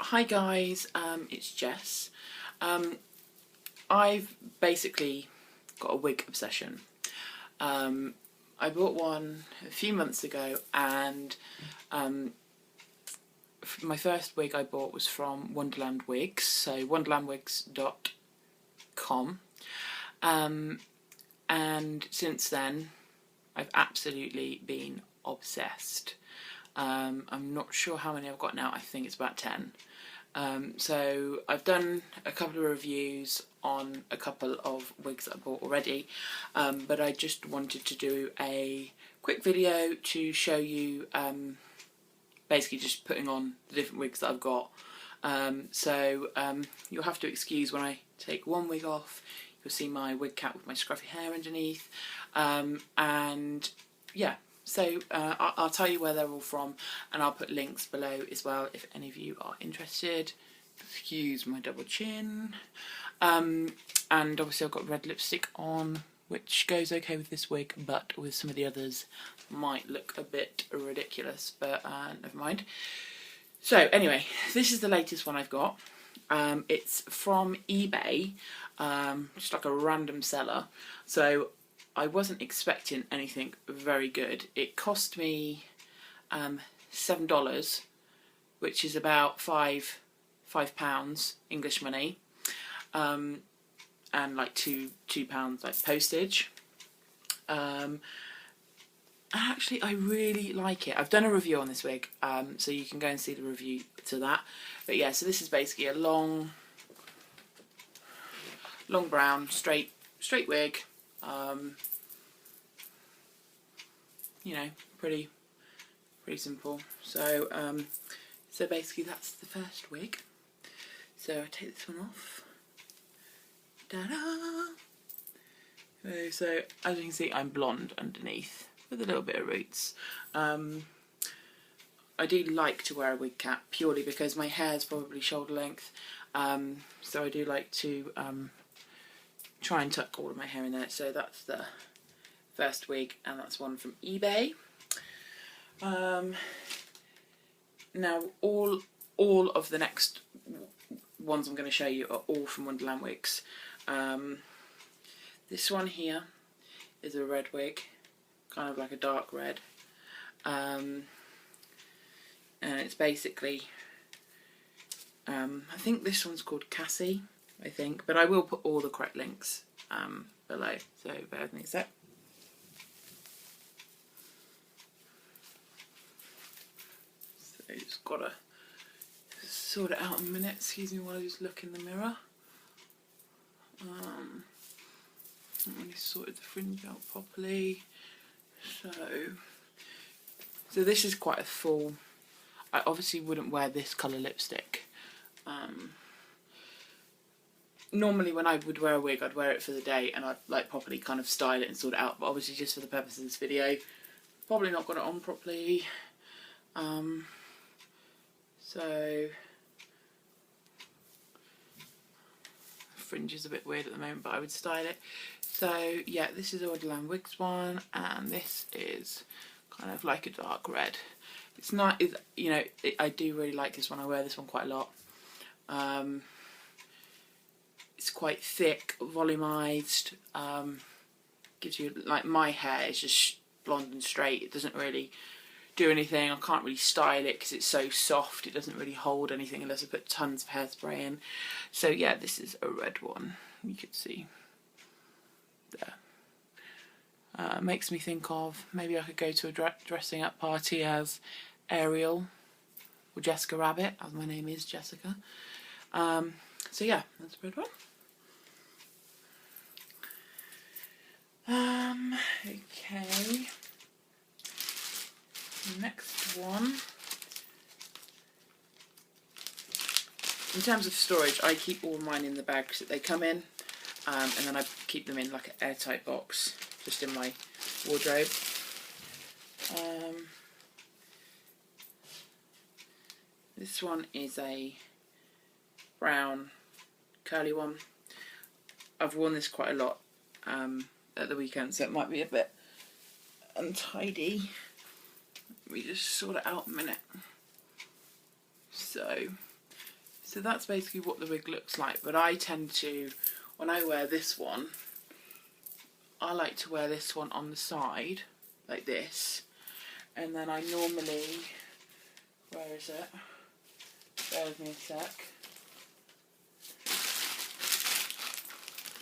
Hi guys, it's Jess. I've basically got a wig obsession. I bought one a few months ago, and my first wig I bought was from Wonderland Wigs, so wonderlandwigs.com, and since then I've absolutely been obsessed. I'm not sure how many I've got now. I think it's about 10. So I've done a couple of reviews on a couple of wigs that I bought already, but I just wanted to do a quick video to show you basically just putting on the different wigs that I've got. You'll have to excuse when I take one wig off. You'll see my wig cap with my scruffy hair underneath, and yeah. So I'll tell you where they're all from, and I'll put links below as well if any of you are interested. Excuse my double chin. And obviously I've got red lipstick on, which goes okay with this wig, but with some of the others might look a bit ridiculous, but never mind. So anyway, this is the latest one I've got. It's from eBay, just like a random seller. So I wasn't expecting anything very good. It cost me $7, which is about £5 English money, and like £2 like postage. Actually, I really like it. I've done a review on this wig, so you can go and see the review to that. But yeah, so this is basically a long brown straight wig. You know, pretty simple. So so basically that's the first wig. So I take this one off. Ta-da! So as you can see, I'm blonde underneath with a little bit of roots. I do like to wear a wig cap purely because my hair is probably shoulder length, so I do like to try and tuck all of my hair in there. So that's the first wig, and that's one from eBay. Now all of the next ones I'm going to show you are all from Wonderland Wigs. This one here is a red wig, kind of like a dark red, and it's basically I think this one's called Cassie, I think, but I will put all the correct links below, so bear with me a sec. So just gotta sort it out in a minute. Excuse me while I just look in the mirror. Not really sorted the fringe out properly. So this is quite a full. I obviously wouldn't wear this colour lipstick. Normally when I would wear a wig, I'd wear it for the day and I'd like properly kind of style it and sort it out, but obviously just for the purpose of this video, probably not got it on properly. So fringe is a bit weird at the moment, but I would style it. So yeah, this is a Wonderland Wigs one, and this is kind of like a dark red. It's not, you know, I do really like this one. I wear this one quite a lot. It's quite thick, volumized. Gives you, like, my hair is just blonde and straight. It doesn't really do anything. I can't really style it because it's so soft. It doesn't really hold anything unless I put tons of hairspray in. So yeah, this is a red one. You can see there. Makes me think of maybe I could go to a dressing up party as Ariel or Jessica Rabbit, as my name is Jessica. So yeah, that's a red one. Okay. Next one. In terms of storage, I keep all mine in the bags that they come in, and then I keep them in like an airtight box, just in my wardrobe. This one is a brown curly one. I've worn this quite a lot at the weekend, so it might be a bit untidy. Let me just sort it out a minute. So So that's basically what the wig looks like, but I tend to, when I wear this one, I like to wear this one on the side, like this, and then I normally, where is it? Bear with me a sec.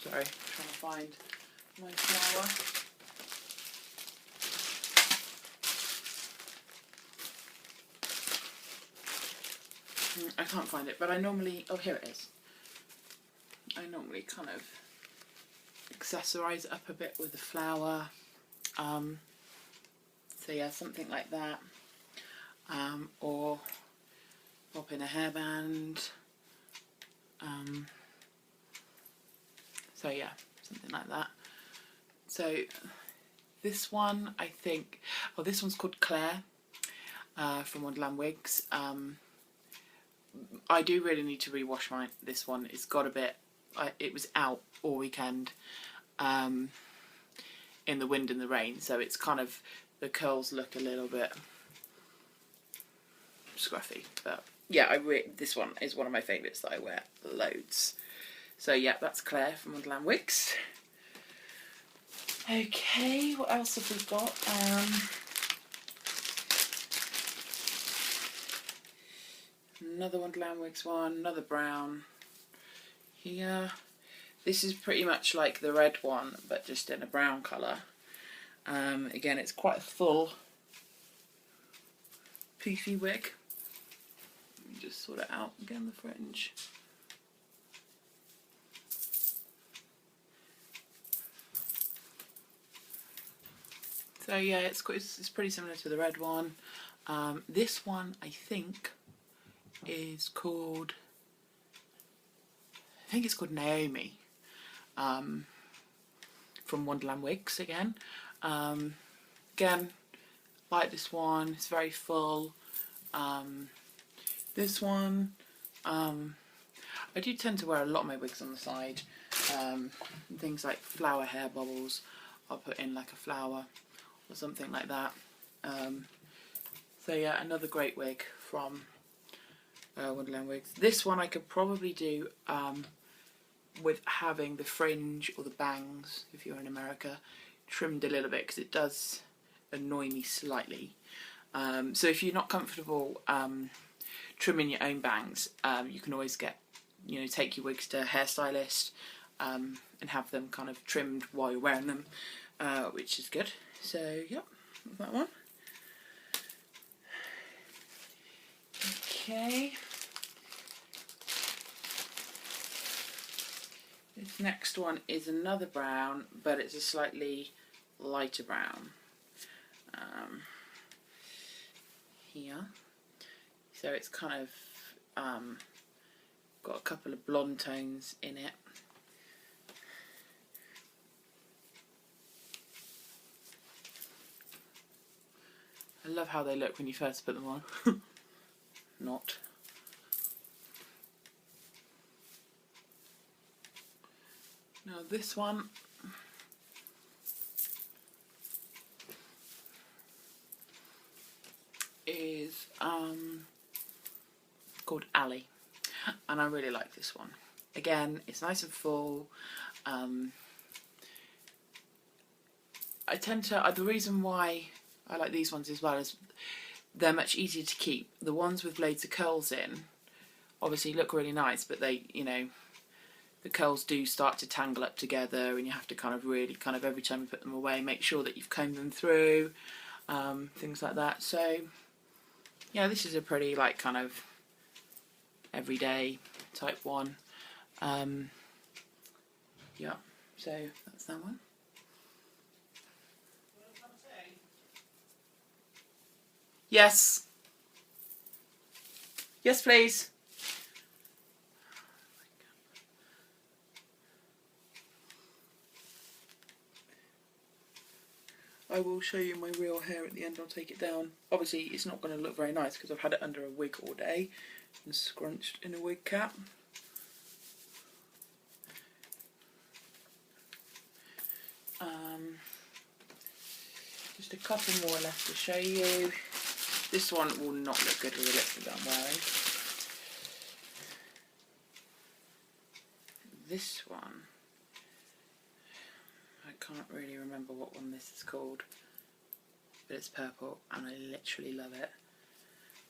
Sorry, trying to find my flower. I can't find it, but I normally, oh here it is. I normally kind of accessorise it up a bit with a flower. So yeah, something like that. Or pop in a hairband. So yeah, something like that. So this one, I think, oh, this one's called Claire from Wonderland Wigs. I do really need to rewash this one. It's got a bit, it was out all weekend in the wind and the rain, so it's kind of, the curls look a little bit scruffy, but yeah, this one is one of my favourites that I wear loads. So yeah, that's Claire from Wonderland Wigs. Okay, what else have we got? Another Wonderland Wigs one, another brown here. This is pretty much like the red one, but just in a brown colour. Again, it's quite a full, poofy wig. Let me just sort it out again, the fringe. So yeah, it's pretty similar to the red one. This one, I think, is called, I think it's called Naomi, from Wonderland Wigs again. Again, like this one, it's very full. This one, I do tend to wear a lot of my wigs on the side. Things like flower hair bubbles, I'll put in like a flower or something like that. So yeah, another great wig from Wonderland Wigs. This one I could probably do with having the fringe or the bangs, if you're in America, trimmed a little bit, because it does annoy me slightly. So if you're not comfortable trimming your own bangs, you can always take your wigs to a hairstylist and have them kind of trimmed while you're wearing them, which is good. So yep, that one. Okay. This next one is another brown, but it's a slightly lighter brown. Here. So it's kind of got a couple of blonde tones in it. I love how they look when you first put them on. Not. Now this one is called Ali, and I really like this one. Again, it's nice and full. I tend to, the reason why I like these ones as well is they're much easier to keep. The ones with loads of curls in obviously look really nice, but they, the curls do start to tangle up together, and you have to kind of really, every time you put them away, make sure that you've combed them through, things like that. So yeah, this is a pretty kind of everyday type one. Yeah, so that's that one. Yes. Yes, please. I will show you my real hair at the end. I'll take it down. Obviously, it's not going to look very nice because I've had it under a wig all day and scrunched in a wig cap. Just a couple more left to show you. This one will not look good with the lipstick that I'm wearing. this one, I can't really remember what one this is called, but it's purple and I literally love it.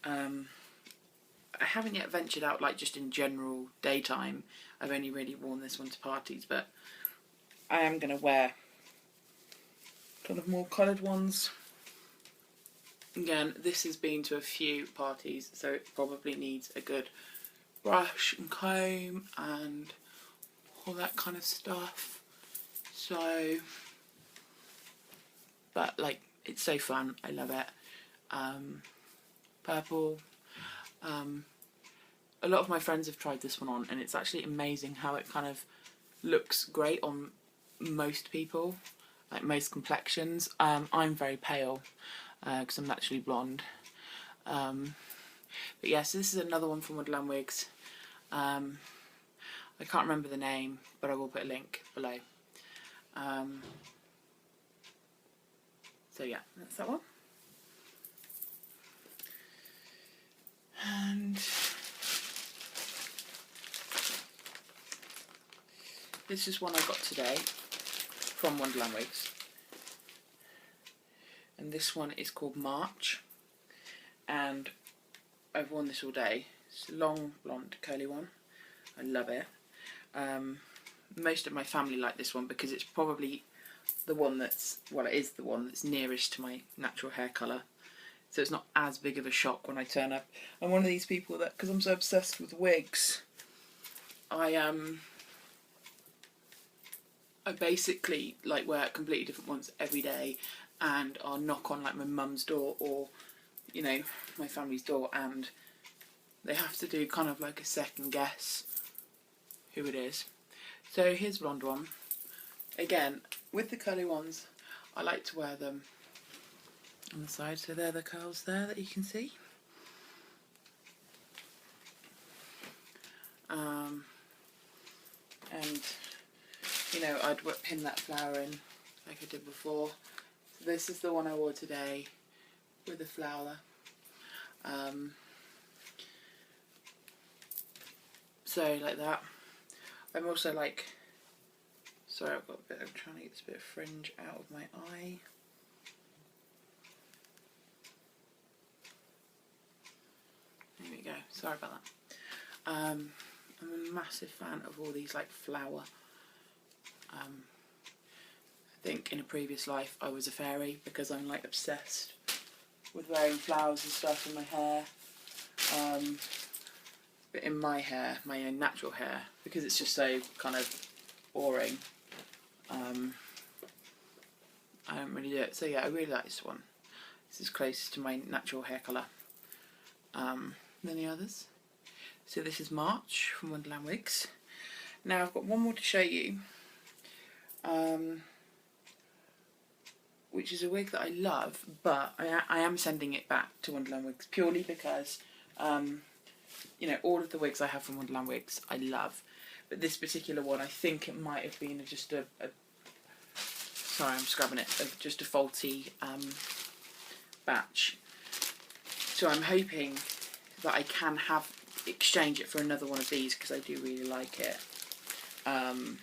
I haven't yet ventured out like just in general daytime. I've only really worn this one to parties, but I am going to wear kind of more coloured ones. Again, this has been to a few parties, so it probably needs a good brush and comb and all that kind of stuff. So, but like, it's so fun. I love it. Purple. A lot of my friends have tried this one on, and it's actually amazing how it kind of looks great on most people, like most complexions. I'm very pale because I'm naturally blonde. But yeah, so this is another one from Woodland Wigs. I can't remember the name, but I will put a link below. So yeah, that's that one. And this is one I got today from Wonderland Wigs, and this one is called March, and I've worn this all day. It's a long blonde curly one. I love it. Most of my family like this one because it's probably the one that's, well, it is the one that's nearest to my natural hair colour, so it's not as big of a shock when I turn up. I'm one of these people that, because I'm so obsessed with wigs, I basically like wear completely different ones every day, and I'll knock on like my mum's door or, you know, my family's door, and they have to do kind of like a second guess who it is. So here's blonde one. Again, with the curly ones, I like to wear them on the side, so they're the curls there that you can see. And you know, I'd pin that flower in like I did before. So this is the one I wore today with the flower. So like that. I'm also like, sorry, I've got a bit, I'm trying to get this bit of fringe out of my eye. There we go, sorry about that. I'm a massive fan of all these like flower. I think in a previous life I was a fairy because I'm like obsessed with wearing flowers and stuff in my hair. But in my hair, my own natural hair, because it's just so kind of boring, I don't really do it. So yeah, I really like this one. This is closest to my natural hair colour than the others. So this is March from Wonderland Wigs. Now I've got one more to show you, which is a wig that I love, but I am sending it back to Wonderland Wigs purely because, you know, all of the wigs I have from Wonderland Wigs I love, but this particular one I think it might have been just a sorry, I'm scrubbing it, just a faulty batch. So I'm hoping that I can exchange it for another one of these because I do really like it. I'm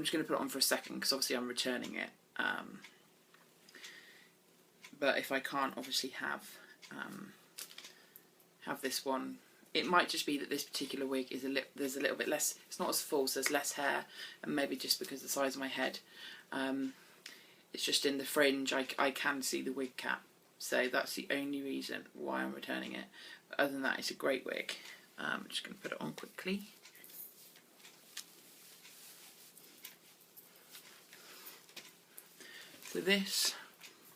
just going to put it on for a second because obviously I'm returning it. But if I can't obviously have this one, it might just be that this particular wig is there's a little bit less, it's not as full, so there's less hair, and maybe just because of the size of my head, it's just in the fringe I can see the wig cap, so that's the only reason why I'm returning it. But other than that, it's a great wig. I'm just going to put it on quickly. So this,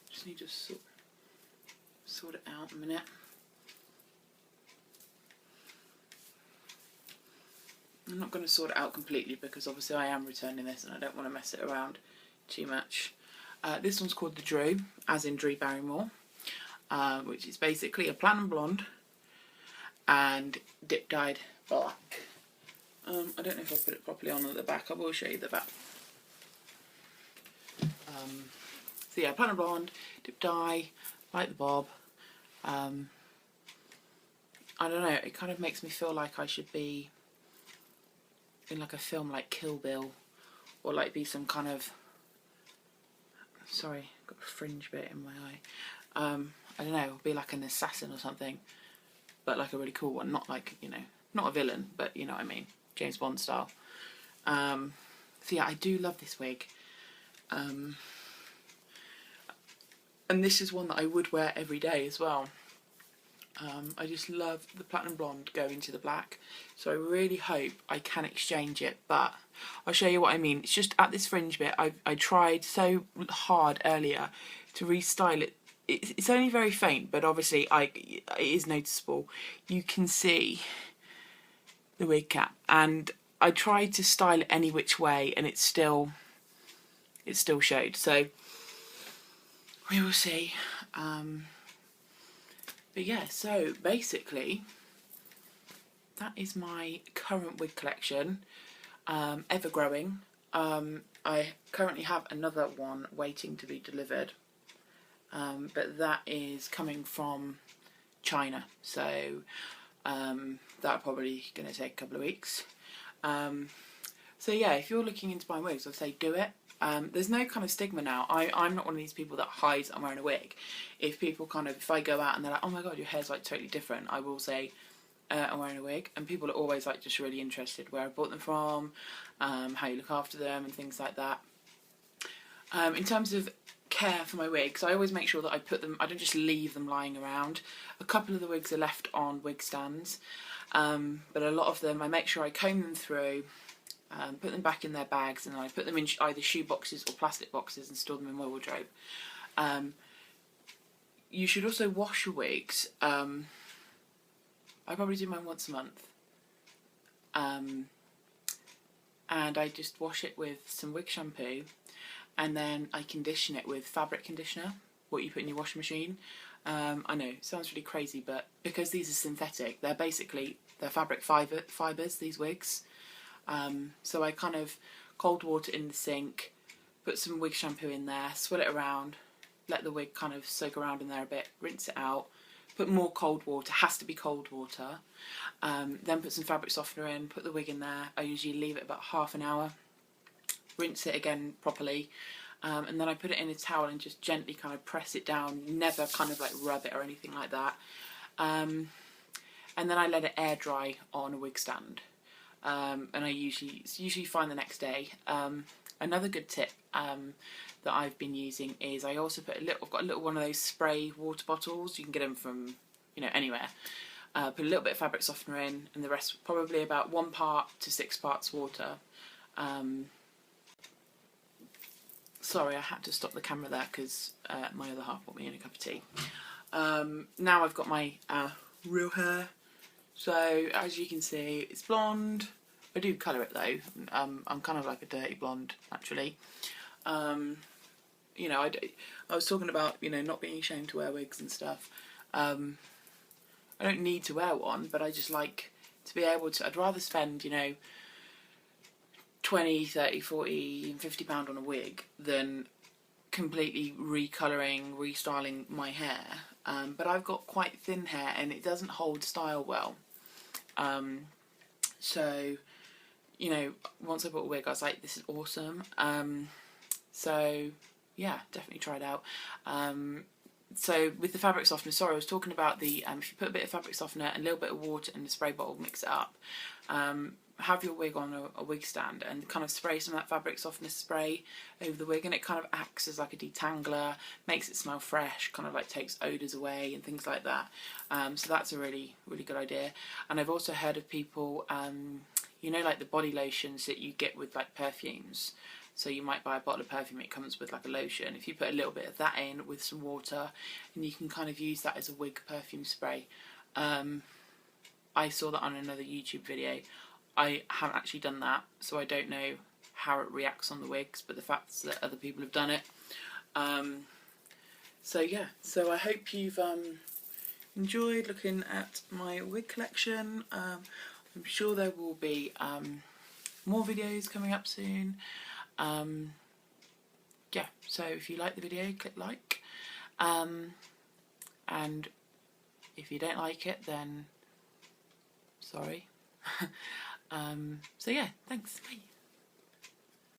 just need to sort it out a minute. I'm not going to sort it out completely because obviously I am returning this and I don't want to mess it around too much. This one's called the Drew, as in Drew Barrymore, which is basically a platinum blonde and dip dyed black. I don't know if I'll put it properly on at the back. I will show you the back. So yeah, platinum blonde, dip dye, like the bob. I don't know, it kind of makes me feel like I should be in like a film like Kill Bill, or like be some kind of, sorry, got a fringe bit in my eye. I don't know, be like an assassin or something, but like a really cool one, not like, you know, not a villain, but you know what I mean, James Bond style. So yeah, I do love this wig. And this is one that I would wear every day as well. I just love the platinum blonde going to the black, so I really hope I can exchange it, but I'll show you what I mean. It's just at this fringe bit, I tried so hard earlier to restyle it. It's only very faint, but obviously it is noticeable. You can see the wig cap, and I tried to style it any which way, and it still showed, so we will see. But yeah, so basically that is my current wig collection, ever growing. I currently have another one waiting to be delivered, but that is coming from China, so that's probably going to take a couple of weeks. So yeah, if you're looking into buying wigs, I'd say do it. There's no kind of stigma now. I'm not one of these people that hides that I'm wearing a wig. If I go out and they're like, oh my god, your hair's like totally different, I will say I'm wearing a wig, and people are always like just really interested where I bought them from, how you look after them and things like that. In terms of care for my wigs, I always make sure that I don't just leave them lying around. A couple of the wigs are left on wig stands, but a lot of them I make sure I comb them through, put them back in their bags, and I put them in either shoe boxes or plastic boxes and store them in my wardrobe. You should also wash your wigs. I probably do mine once a month. And I just wash it with some wig shampoo, and then I condition it with fabric conditioner, what you put in your washing machine. I know, it sounds really crazy, but because these are synthetic, they're fabric fibres, these wigs. So I kind of cold water in the sink, put some wig shampoo in there, swirl it around, let the wig kind of soak around in there a bit, rinse it out, put more cold water, has to be cold water, then put some fabric softener in, put the wig in there. I usually leave it about half an hour, rinse it again properly, and then I put it in a towel and just gently kind of press it down, never kind of like rub it or anything like that. And then I let it air dry on a wig stand. And it's usually fine the next day. Another good tip that I've been using is I also I've got a little one of those spray water bottles. You can get them from, you know, anywhere. Put a little bit of fabric softener in, and the rest, probably about 1 part to 6 parts water. Sorry, I had to stop the camera there because my other half brought me in a cup of tea. Now I've got my real hair. So as you can see, it's blonde. I do colour it though. I'm kind of like a dirty blonde naturally. You know, I was talking about, you know, not being ashamed to wear wigs and stuff. I don't need to wear one, but I just like to be able to. I'd rather spend, you know, 20, 30, 40 and £50 on a wig than completely recolouring, restyling my hair. But I've got quite thin hair and it doesn't hold style well. So, you know, once I bought a wig, I was like, this is awesome. So yeah, definitely try it out. So with the fabric softener, sorry, I was talking about the, if you put a bit of fabric softener and a little bit of water in the spray bottle, mix it up, have your wig on a wig stand and kind of spray some of that fabric softener spray over the wig, and it kind of acts as like a detangler, makes it smell fresh, kind of like takes odours away and things like that. So that's a really, really good idea. And I've also heard of people, you know, like the body lotions that you get with like perfumes. So you might buy a bottle of perfume, it comes with like a lotion. If you put a little bit of that in with some water, and you can kind of use that as a wig perfume spray. I saw that on another YouTube video. I haven't actually done that, so I don't know how it reacts on the wigs, but the fact is that other people have done it. So yeah, so I hope you've enjoyed looking at my wig collection. I'm sure there will be more videos coming up soon. Yeah, so if you like the video, click like, and if you don't like it, then Sorry. So yeah, thanks. Bye.